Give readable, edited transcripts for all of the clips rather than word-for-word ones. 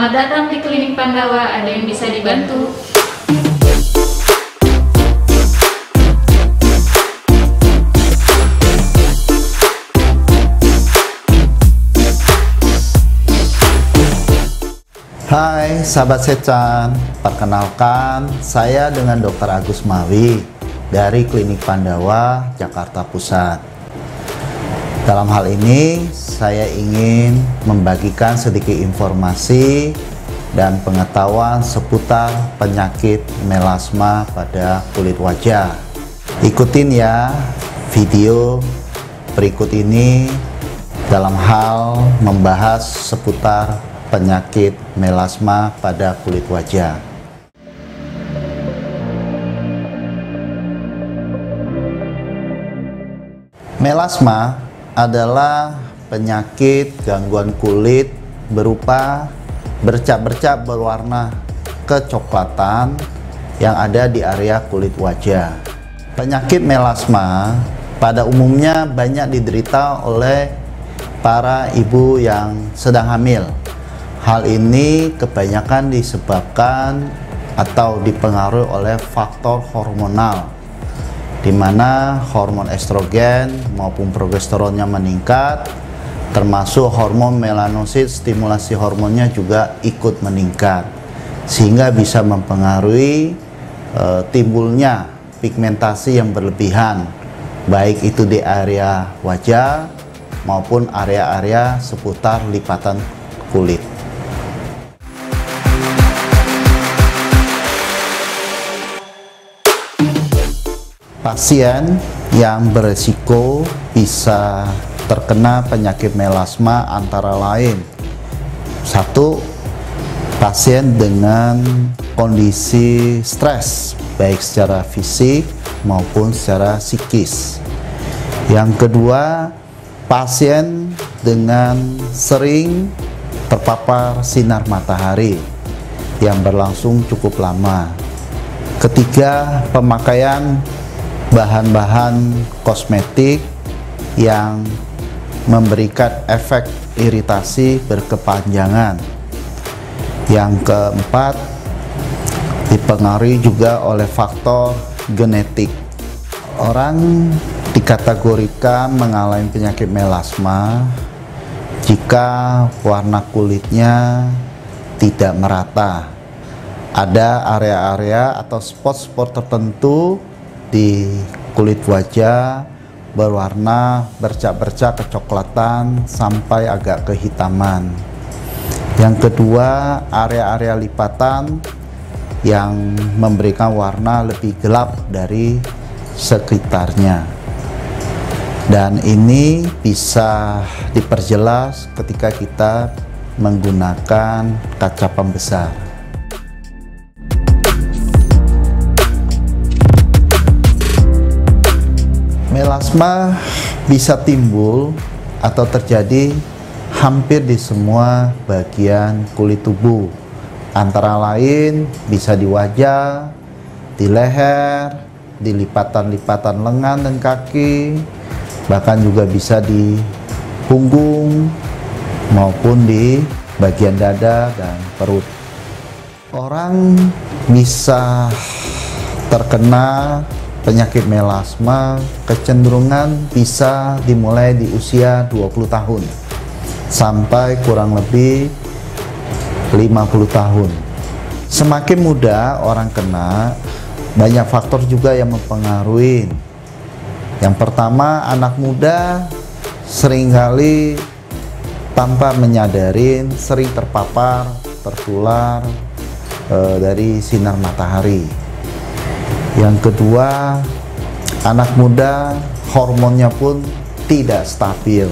Selamat datang di Klinik Pandawa, ada yang bisa dibantu. Hai sahabat Sechan, perkenalkan saya dengan Dr. Agus Mawi dari Klinik Pandawa, Jakarta Pusat. Dalam hal ini saya ingin membagikan sedikit informasi dan pengetahuan seputar penyakit melasma pada kulit wajah. Ikutin ya video berikut ini dalam hal membahas seputar penyakit melasma pada kulit wajah. Melasma adalah penyakit gangguan kulit berupa bercak-bercak berwarna kecoklatan yang ada di area kulit wajah. Penyakit melasma pada umumnya banyak diderita oleh para ibu yang sedang hamil. Hal ini kebanyakan disebabkan atau dipengaruhi oleh faktor hormonal, di mana hormon estrogen maupun progesteronnya meningkat, termasuk hormon melanosit, stimulasi hormonnya juga ikut meningkat, sehingga bisa mempengaruhi timbulnya pigmentasi yang berlebihan, baik itu di area wajah maupun area-area seputar lipatan kulit. Pasien yang beresiko bisa terkena penyakit melasma antara lain: 1. Pasien dengan kondisi stres baik secara fisik maupun secara psikis. Yang kedua, pasien dengan sering terpapar sinar matahari yang berlangsung cukup lama. Ketiga, pemakaian bahan-bahan kosmetik yang memberikan efek iritasi berkepanjangan. Yang keempat, dipengaruhi juga oleh faktor genetik. Orang dikategorikan mengalami penyakit melasma jika warna kulitnya tidak merata. Ada area-area atau spot-spot tertentu di kulit wajah berwarna bercak-bercak kecoklatan sampai agak kehitaman. Yang kedua, area-area lipatan yang memberikan warna lebih gelap dari sekitarnya. Dan ini bisa diperjelas ketika kita menggunakan kaca pembesar. Melasma bisa timbul atau terjadi hampir di semua bagian kulit tubuh, antara lain bisa di wajah, di leher, di lipatan-lipatan lengan dan kaki, bahkan juga bisa di punggung maupun di bagian dada dan perut. Orang bisa terkena penyakit melasma kecenderungan bisa dimulai di usia 20 tahun sampai kurang lebih 50 tahun. Semakin muda orang kena, banyak faktor juga yang mempengaruhi. Yang pertama, anak muda seringkali tanpa menyadari sering terpapar, tertular dari sinar matahari. Yang kedua, anak muda hormonnya pun tidak stabil.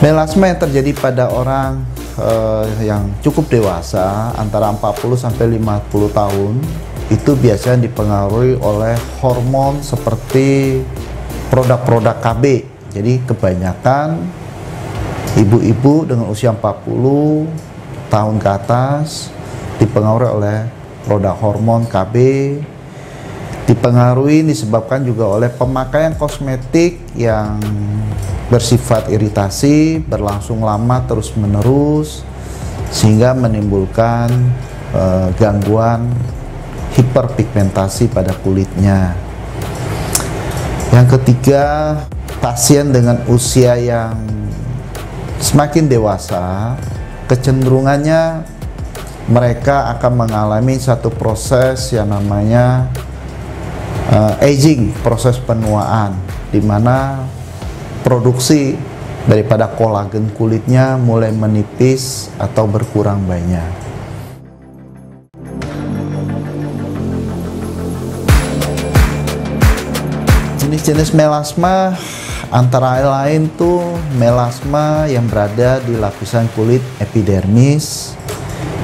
Melasma yang terjadi pada orang yang cukup dewasa antara 40 sampai 50 tahun itu biasanya dipengaruhi oleh hormon seperti produk-produk KB. Jadi kebanyakan ibu-ibu dengan usia 40 tahun ke atas dipengaruhi oleh produk hormon KB. Dipengaruhi disebabkan juga oleh pemakaian kosmetik yang bersifat iritasi, berlangsung lama terus-menerus, sehingga menimbulkan gangguan hiperpigmentasi pada kulitnya. Yang ketiga, pasien dengan usia yang semakin dewasa, kecenderungannya mereka akan mengalami satu proses yang namanya aging, proses penuaan, di mana produksi daripada kolagen kulitnya mulai menipis atau berkurang banyak. Jenis-jenis melasma antara lain tuh melasma yang berada di lapisan kulit epidermis.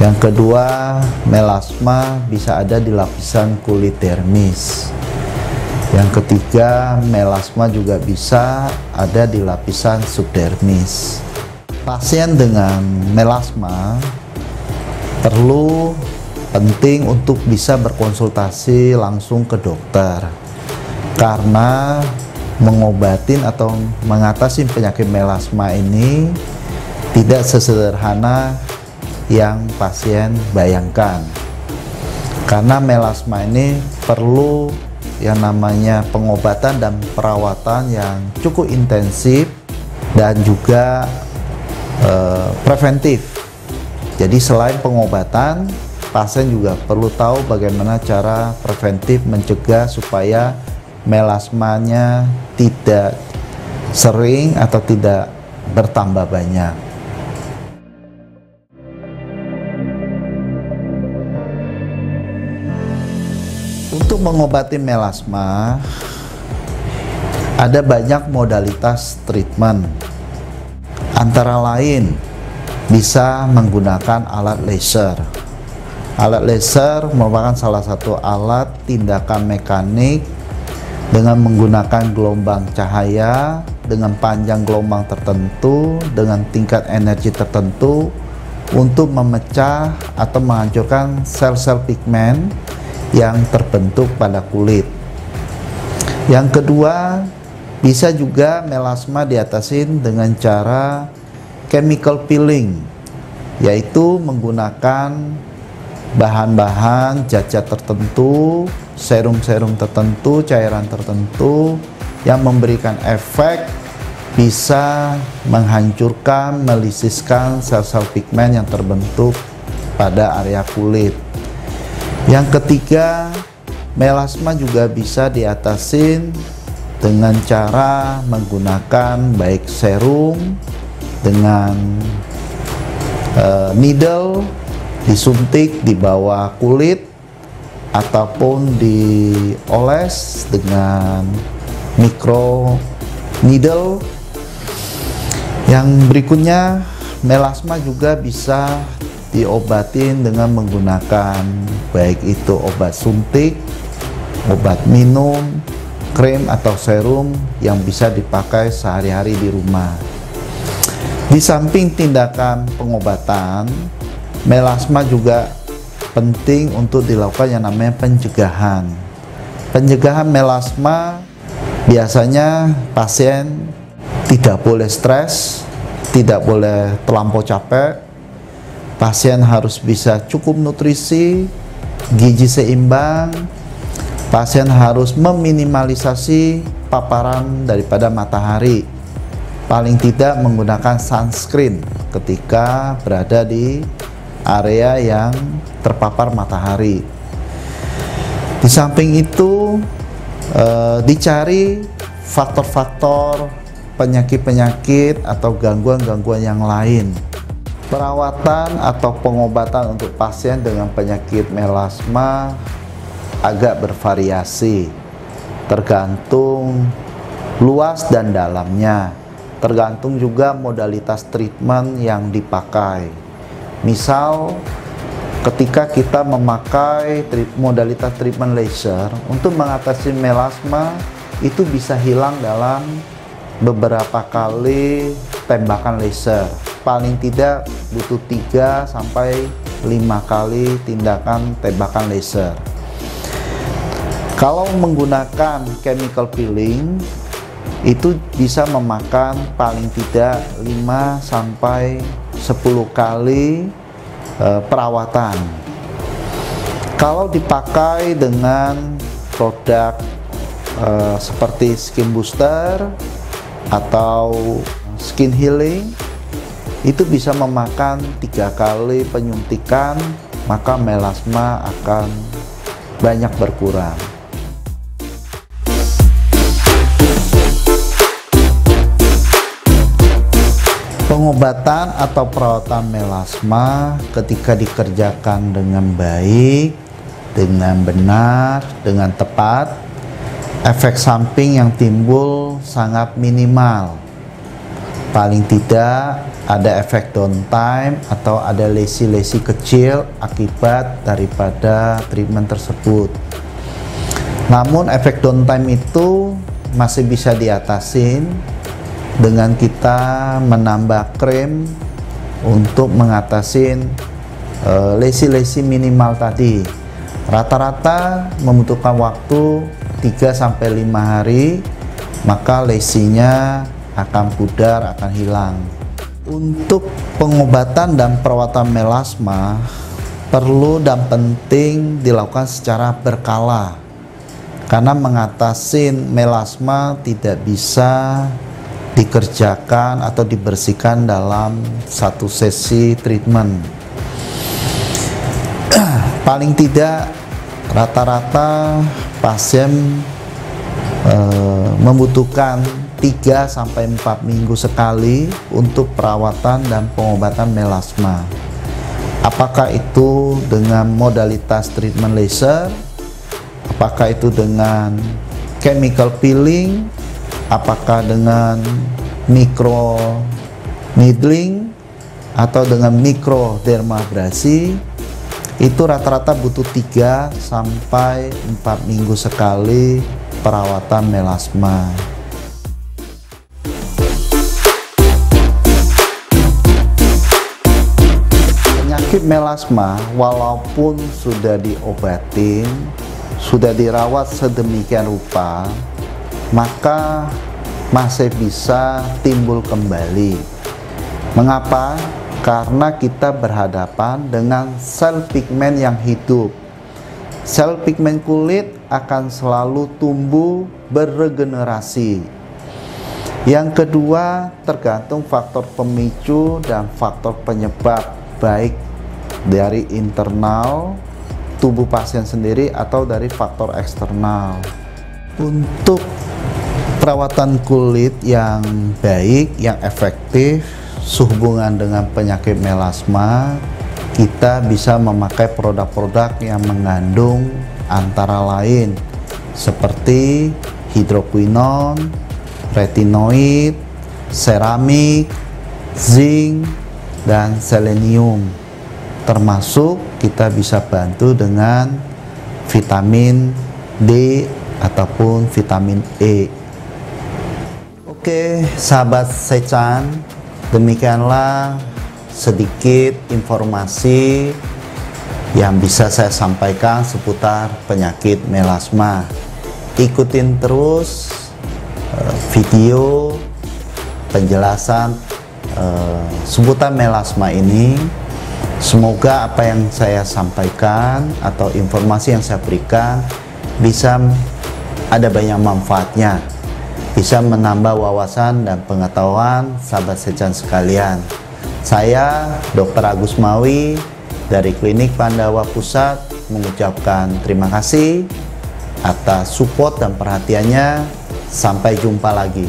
Yang kedua, melasma bisa ada di lapisan kulit dermis. Yang ketiga, melasma juga bisa ada di lapisan subdermis. Pasien dengan melasma perlu penting untuk bisa berkonsultasi langsung ke dokter, karena mengobatin atau mengatasi penyakit melasma ini tidak sesederhana yang pasien bayangkan. Karena melasma ini perlu yang namanya pengobatan dan perawatan yang cukup intensif dan juga preventif. Jadi selain pengobatan, pasien juga perlu tahu bagaimana cara preventif mencegah supaya melasmanya tidak sering atau tidak bertambah banyak. Untuk mengobati melasma, ada banyak modalitas treatment. Antara lain, bisa menggunakan alat laser. Alat laser merupakan salah satu alat tindakan mekanik dengan menggunakan gelombang cahaya dengan panjang gelombang tertentu dengan tingkat energi tertentu untuk memecah atau menghancurkan sel-sel pigmen yang terbentuk pada kulit. Yang kedua, bisa juga melasma diatasin dengan cara chemical peeling, yaitu menggunakan bahan-bahan zat-zat tertentu, serum-serum tertentu, cairan tertentu yang memberikan efek bisa menghancurkan, melisiskan sel-sel pigmen yang terbentuk pada area kulit. Yang ketiga, melasma juga bisa diatasin dengan cara menggunakan baik serum dengan needle disuntik di bawah kulit ataupun dioles dengan micro needle. Yang berikutnya, melasma juga bisa diobatin dengan menggunakan baik itu obat suntik, obat minum, krim atau serum yang bisa dipakai sehari-hari di rumah. Di samping tindakan pengobatan, melasma juga penting untuk dilakukan yang namanya pencegahan. Pencegahan melasma biasanya pasien tidak boleh stres, tidak boleh terlampau capek, pasien harus bisa cukup nutrisi, gizi seimbang, pasien harus meminimalisasi paparan daripada matahari, paling tidak menggunakan sunscreen ketika berada di area yang terpapar matahari. Di samping itu dicari faktor-faktor penyakit-penyakit atau gangguan-gangguan yang lain. Perawatan atau pengobatan untuk pasien dengan penyakit melasma agak bervariasi, tergantung luas dan dalamnya, tergantung juga modalitas treatment yang dipakai. Misal, ketika kita memakai modalitas treatment laser untuk mengatasi melasma, itu bisa hilang dalam beberapa kali tembakan laser. Paling tidak butuh 3 sampai 5 kali tindakan tembakan laser. Kalau menggunakan chemical peeling, itu bisa memakan paling tidak 5 sampai 10 kali perawatan. Kalau dipakai dengan produk seperti skin booster atau skin healing, itu bisa memakan 3 kali penyuntikan, maka melasma akan banyak berkurang. Pengobatan atau perawatan melasma ketika dikerjakan dengan baik, dengan benar, dengan tepat, efek samping yang timbul sangat minimal. Paling tidak ada efek downtime atau ada lesi-lesi kecil akibat daripada treatment tersebut. Namun efek downtime itu masih bisa diatasin dengan kita menambah krim untuk mengatasi lesi-lesi minimal tadi. Rata-rata membutuhkan waktu 3-5 hari, maka lesinya akan pudar, akan hilang. Untuk pengobatan dan perawatan melasma perlu dan penting dilakukan secara berkala, karena mengatasi melasma tidak bisa dikerjakan atau dibersihkan dalam satu sesi treatment. Paling tidak rata-rata pasien membutuhkan 3-4 minggu sekali untuk perawatan dan pengobatan melasma. Apakah itu dengan modalitas treatment laser, apakah itu dengan chemical peeling, apakah dengan micro needling atau dengan mikrodermabrasi, itu rata-rata butuh 3-4 minggu sekali perawatan melasma. Penyakit melasma walaupun sudah diobatin, sudah dirawat sedemikian rupa, maka masih bisa timbul kembali. Mengapa? Karena kita berhadapan dengan sel pigmen yang hidup. Sel pigmen kulit akan selalu tumbuh beregenerasi. Yang kedua, tergantung faktor pemicu dan faktor penyebab, baik dari internal tubuh pasien sendiri atau dari faktor eksternal. Untuk perawatan kulit yang baik, yang efektif sehubungan dengan penyakit melasma, kita bisa memakai produk-produk yang mengandung antara lain seperti hidroquinone, retinoid, seramik, zinc, dan selenium. Termasuk kita bisa bantu dengan vitamin D ataupun vitamin E. Oke, sahabat Sechan, demikianlah sedikit informasi yang bisa saya sampaikan seputar penyakit melasma. Ikutin terus video penjelasan seputar melasma ini. Semoga apa yang saya sampaikan atau informasi yang saya berikan bisa ada banyak manfaatnya, bisa menambah wawasan dan pengetahuan sahabat Sechan sekalian. Saya Dr. Agus Mawi dari Klinik Pandawa Pusat mengucapkan terima kasih atas support dan perhatiannya. Sampai jumpa lagi.